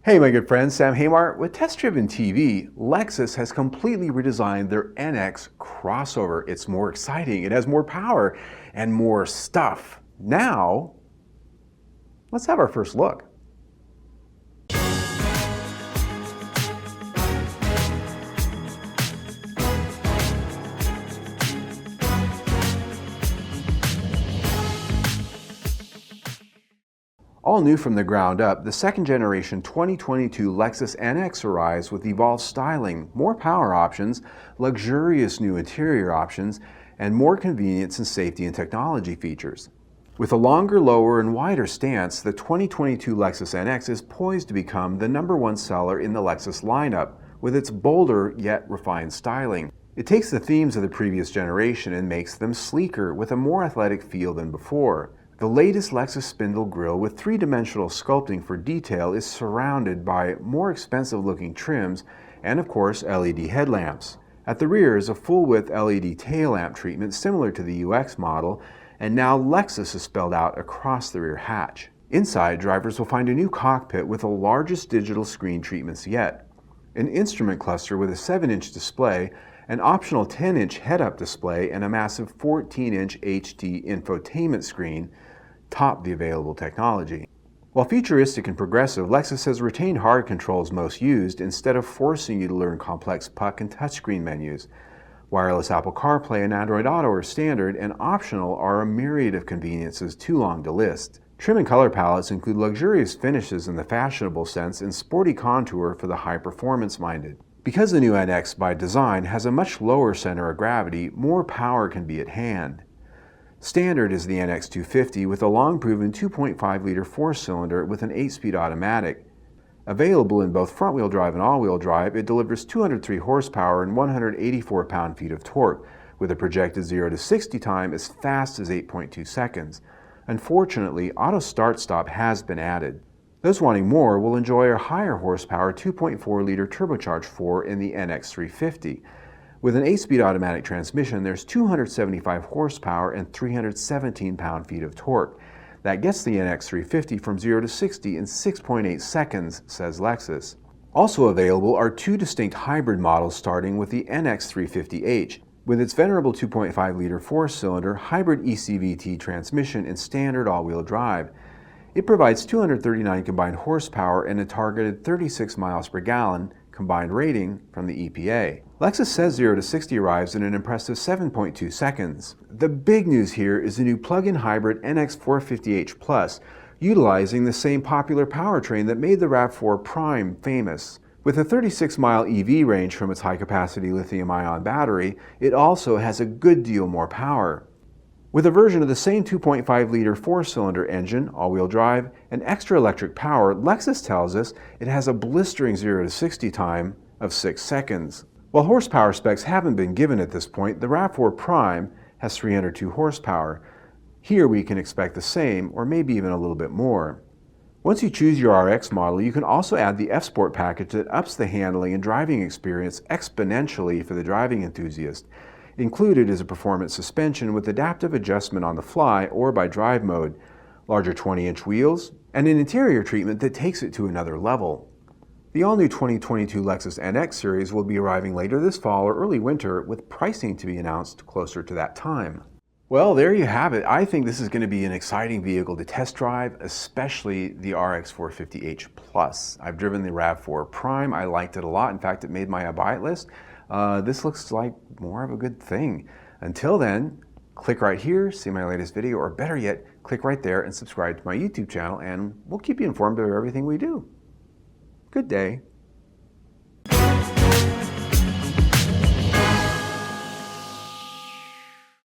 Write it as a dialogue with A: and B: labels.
A: Hey my good friends, Sam Haymart with Test Driven TV. Lexus has completely redesigned their NX crossover. It's more exciting, it has more power, and more stuff. Now, let's have our first look. All new from the ground up, the second generation 2022 Lexus NX arrives with evolved styling, more power options, luxurious new interior options, and more convenience and safety and technology features. With a longer, lower, and wider stance, the 2022 Lexus NX is poised to become the #1 seller in the Lexus lineup, with its bolder yet refined styling. It takes the themes of the previous generation and makes them sleeker with a more athletic feel than before. The latest Lexus spindle grille with three-dimensional sculpting for detail is surrounded by more expensive-looking trims and, of course, LED headlamps. At the rear is a full-width LED tail lamp treatment similar to the UX model, and now Lexus is spelled out across the rear hatch. Inside, drivers will find a new cockpit with the largest digital screen treatments yet, an instrument cluster with a 7-inch display, an optional 10-inch head-up display, and a massive 14-inch HD infotainment screen top the available technology. While futuristic and progressive, Lexus has retained hard controls most used instead of forcing you to learn complex puck and touchscreen menus. Wireless Apple CarPlay and Android Auto are standard, and optional are a myriad of conveniences too long to list. Trim and color palettes include luxurious finishes in the fashionable sense and sporty contour for the high-performance minded. Because the new NX by design has a much lower center of gravity, more power can be at hand. Standard is the NX 250 with a long-proven 2.5-liter four-cylinder with an 8-speed automatic. Available in both front-wheel drive and all-wheel drive, it delivers 203 horsepower and 184 pound-feet of torque, with a projected 0 to 60 time as fast as 8.2 seconds. Unfortunately, auto start-stop has been added. Those wanting more will enjoy a higher horsepower 2.4-liter turbocharged 4 in the NX 350. With an 8-speed automatic transmission, there's 275 horsepower and 317 pound-feet of torque. That gets the NX 350 from 0 to 60 in 6.8 seconds, says Lexus. Also available are two distinct hybrid models starting with the NX 350h. With its venerable 2.5-liter four-cylinder hybrid ECVT transmission and standard all-wheel drive, it provides 239 combined horsepower and a targeted 36 miles per gallon combined rating from the EPA. Lexus says 0 to 60 arrives in an impressive 7.2 seconds. The big news here is the new plug-in hybrid NX 450h Plus, utilizing the same popular powertrain that made the RAV4 Prime famous. With a 36-mile EV range from its high-capacity lithium-ion battery, it also has a good deal more power. With a version of the same 2.5-liter four-cylinder engine, all-wheel drive, and extra electric power, Lexus tells us it has a blistering 0 to 60 time of 6 seconds. While horsepower specs haven't been given at this point, the RAV4 Prime has 302 horsepower. Here we can expect the same, or maybe even a little bit more. Once you choose your RX model, you can also add the F-Sport package that ups the handling and driving experience exponentially for the driving enthusiast. Included is a performance suspension with adaptive adjustment on the fly or by drive mode, larger 20-inch wheels, and an interior treatment that takes it to another level. The all-new 2022 Lexus NX series will be arriving later this fall or early winter, with pricing to be announced closer to that time. Well, there you have it. I think this is going to be an exciting vehicle to test drive, especially the RX 450h Plus. I've driven the RAV4 Prime. I liked it a lot. In fact, it made my buy it list. This looks like more of a good thing. Until then, click right here, see my latest video, or better yet, click right there and subscribe to my YouTube channel, and we'll keep you informed of everything we do. Good day.